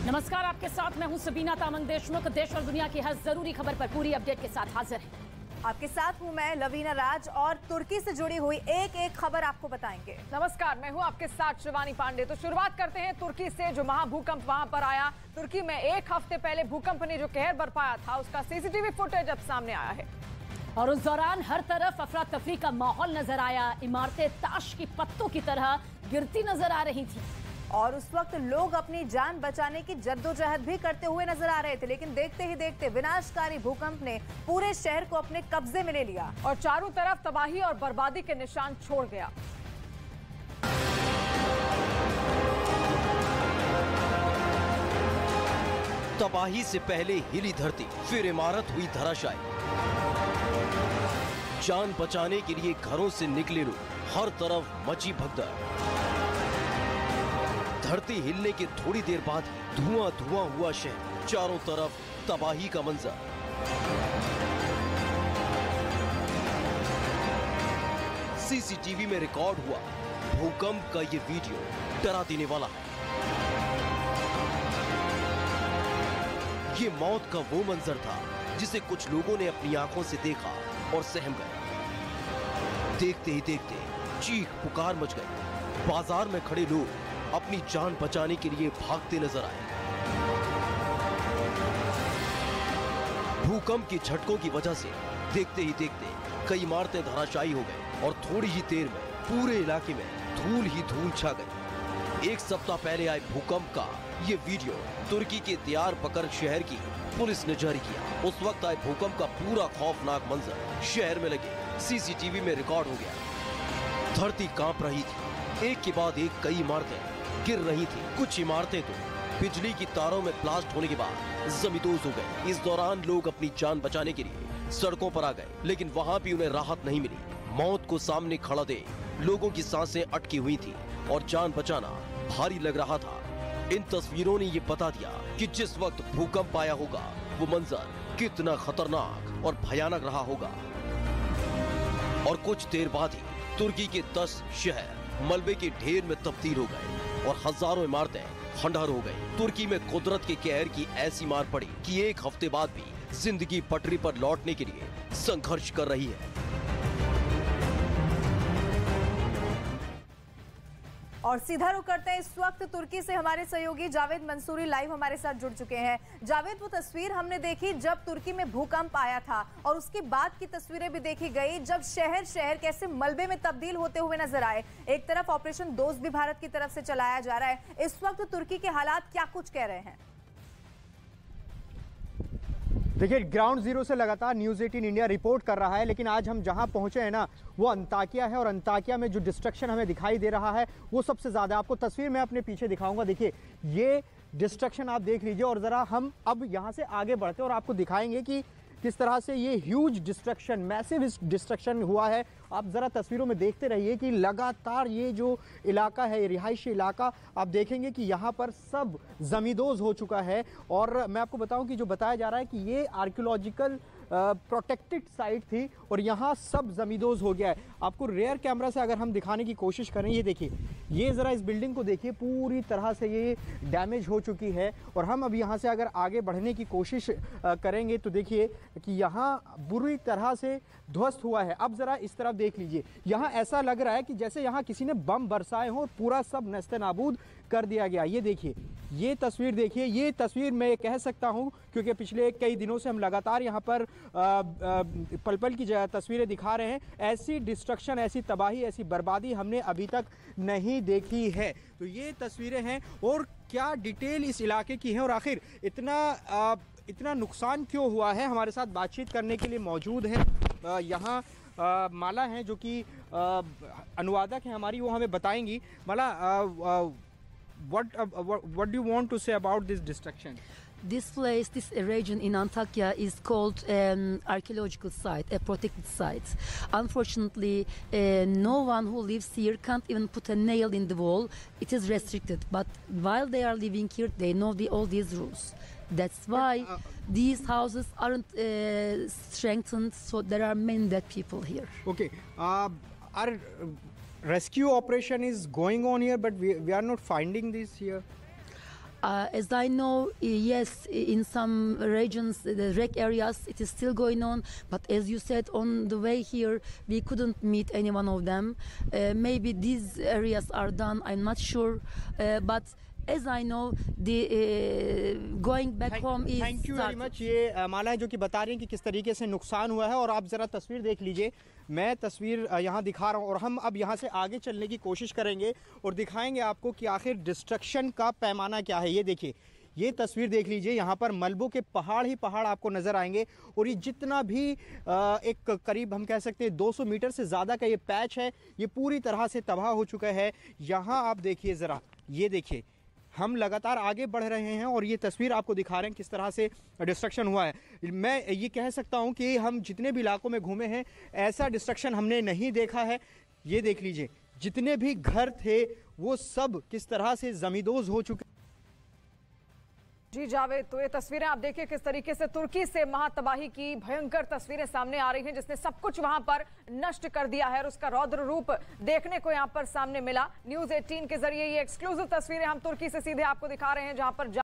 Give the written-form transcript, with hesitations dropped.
नमस्कार, आपके साथ मैं हूं सबीना तामंग देशमुख। देश और दुनिया की हर जरूरी खबर पर पूरी अपडेट के साथ हाजिर है। आपके साथ हूं मैं लवीना राज और तुर्की से जुड़ी हुई एक एक खबर आपको बताएंगे। नमस्कार, मैं हूं आपके साथ शिवानी पांडे। तो शुरुआत करते हैं तुर्की से, जो महाभूकंप वहां पर आया। तुर्की में एक हफ्ते पहले भूकंप ने जो कहर बरपाया था, उसका सीसीटीवी फुटेज अब सामने आया है और उस दौरान हर तरफ अफरा तफरी का माहौल नजर आया। इमारतें ताश की पत्तों की तरह गिरती नजर आ रही थी और उस वक्त लोग अपनी जान बचाने की जद्दोजहद भी करते हुए नजर आ रहे थे, लेकिन देखते ही देखते विनाशकारी भूकंप ने पूरे शहर को अपने कब्जे में ले लिया और चारों तरफ तबाही और बर्बादी के निशान छोड़ गया। तबाही से पहले हिली धरती, फिर इमारत हुई धराशायी। जान बचाने के लिए घरों से निकले लोग, हर तरफ मची भगदड़। धरती हिलने के थोड़ी देर बाद धुआं धुआं हुआ शहर, चारों तरफ तबाही का मंजर। सीसीटीवी में रिकॉर्ड हुआ भूकंप का ये वीडियो डरा देने वाला है। ये मौत का वो मंजर था जिसे कुछ लोगों ने अपनी आंखों से देखा और सहम गए। देखते ही देखते चीख पुकार मच गई। बाजार में खड़े लोग अपनी जान बचाने के लिए भागते नजर आए। भूकंप के झटकों की वजह से देखते ही देखते कई इमारतें धराशायी हो गई और थोड़ी ही देर में पूरे इलाके में धूल ही धूल छा गई। एक सप्ताह पहले आए भूकंप का ये वीडियो तुर्की के दियारबकर शहर की पुलिस ने जारी किया। उस वक्त आए भूकंप का पूरा खौफनाक मंजर शहर में लगे सीसीटीवी में रिकॉर्ड हो गया। धरती कांप रही थी, एक के बाद एक कई इमारतें गिर रही थी। कुछ इमारतें तो बिजली की तारों में ब्लास्ट होने के बाद जमींदोज हो गए। इस दौरान लोग अपनी जान बचाने के लिए सड़कों पर आ गए, लेकिन वहां भी उन्हें राहत नहीं मिली। मौत को सामने खड़ा देख लोगों की सांसें अटकी हुई थी और जान बचाना भारी लग रहा था। इन तस्वीरों ने ये बता दिया कि जिस वक्त भूकंप आया होगा वो मंजर कितना खतरनाक और भयानक रहा होगा। और कुछ देर बाद ही तुर्की के 10 शहर मलबे के ढेर में तब्दील हो गए और हजारों इमारतें खंडहर हो गई। तुर्की में कुदरत के कहर की ऐसी मार पड़ी कि एक हफ्ते बाद भी जिंदगी पटरी पर लौटने के लिए संघर्ष कर रही है। और सीधा रुख करते हैं इस वक्त तुर्की से। हमारे सहयोगी जावेद मंसूरी लाइव हमारे साथ जुड़ चुके हैं। जावेद, वो तस्वीर हमने देखी जब तुर्की में भूकंप आया था और उसके बाद की तस्वीरें भी देखी गई जब शहर शहर कैसे मलबे में तब्दील होते हुए नजर आए। एक तरफ ऑपरेशन दोस्त भी भारत की तरफ से चलाया जा रहा है। इस वक्त तुर्की के हालात क्या कुछ कह रहे हैं? देखिए, ग्राउंड जीरो से लगातार न्यूज़ 18 इंडिया रिपोर्ट कर रहा है, लेकिन आज हम जहां पहुंचे हैं ना, वो अंताकिया है और अंताकिया में जो डिस्ट्रक्शन हमें दिखाई दे रहा है वो सबसे ज़्यादा। आपको तस्वीर मैं अपने पीछे दिखाऊंगा। देखिए, ये डिस्ट्रक्शन आप देख लीजिए और ज़रा हम अब यहाँ से आगे बढ़ते और आपको दिखाएंगे कि किस तरह से ये ह्यूज डिस्ट्रक्शन, मैसिव डिस्ट्रक्शन हुआ है। आप ज़रा तस्वीरों में देखते रहिए कि लगातार ये जो इलाका है, रिहायशी इलाका, आप देखेंगे कि यहाँ पर सब जमींदोज हो चुका है। और मैं आपको बताऊं कि जो बताया जा रहा है कि ये आर्कियोलॉजिकल प्रोटेक्टेड साइट थी और यहाँ सब जमींदोज हो गया है। आपको रेयर कैमरा से अगर हम दिखाने की कोशिश करें, ये देखिए, ये ज़रा इस बिल्डिंग को देखिए, पूरी तरह से ये डैमेज हो चुकी है। और हम अब यहाँ से अगर आगे बढ़ने की कोशिश करेंगे तो देखिए कि यहाँ बुरी तरह से ध्वस्त हुआ है। अब ज़रा इस तरफ देख लीजिए, यहाँ ऐसा लग रहा है कि जैसे यहाँ किसी ने बम बरसाए हों और पूरा सब नस्ते नाबूद कर दिया गया। ये देखिए, ये तस्वीर देखिए, ये तस्वीर मैं कह सकता हूँ क्योंकि पिछले कई दिनों से हम लगातार यहाँ पर पल पल की तस्वीरें दिखा रहे हैं। ऐसी डिस्ट्रक्शन, ऐसी तबाही, ऐसी बर्बादी हमने अभी तक नहीं देखी है। तो ये तस्वीरें हैं और क्या डिटेल इस इलाके की है और आखिर इतना नुकसान क्यों हुआ है। हमारे साथ बातचीत करने के लिए मौजूद है यहाँ माला हैं, जो कि अनुवादक हैं हमारी, वो हमें बताएंगी। माला, what do you want to say about this destruction? This place, this region in Antakya is called archaeological site, a protected site. Unfortunately, no one who lives here can't even put a nail in the wall. It is restricted, but while they are living here, they know all these rules. That's why these houses aren't strengthened, so there are many dead people here. Okay. Our rescue operation is going on here, but we are not finding this here. As I know, yes, in some regions, the wreck areas, it is still going on. But as you said, on the way here, we couldn't meet any one of them. Maybe these areas are done. I'm not sure. But as I know, the going back home is thank you very much. ये माला है जो कि बता रही हैं कि किस तरीके से नुकसान हुआ है। और आप ज़रा तस्वीर देख लीजिए, मैं तस्वीर यहाँ दिखा रहा हूँ और हम अब यहाँ से आगे चलने की कोशिश करेंगे और दिखाएंगे आपको कि आखिर डिस्ट्रक्शन का पैमाना क्या है। ये देखिए, ये तस्वीर देख लीजिए, यहाँ पर मलबों के पहाड़ ही पहाड़ आपको नज़र आएंगे। और ये जितना भी एक करीब हम कह सकते हैं 200 मीटर से ज़्यादा का ये पैच है, ये पूरी तरह से तबाह हो चुका है। यहाँ आप देखिए ज़रा, ये देखिए, हम लगातार आगे बढ़ रहे हैं और ये तस्वीर आपको दिखा रहे हैं किस तरह से डिस्ट्रक्शन हुआ है। मैं ये कह सकता हूँ कि हम जितने भी इलाकों में घूमे हैं, ऐसा डिस्ट्रक्शन हमने नहीं देखा है। ये देख लीजिए, जितने भी घर थे वो सब किस तरह से जमींदोज हो चुके। जी जावेद, तो ये तस्वीरें आप देखिए किस तरीके से तुर्की से महातबाही की भयंकर तस्वीरें सामने आ रही हैं, जिसने सब कुछ वहां पर नष्ट कर दिया है और उसका रौद्र रूप देखने को यहां पर सामने मिला। न्यूज़ 18 के जरिए ये एक्सक्लूसिव तस्वीरें हम तुर्की से सीधे आपको दिखा रहे हैं, जहां पर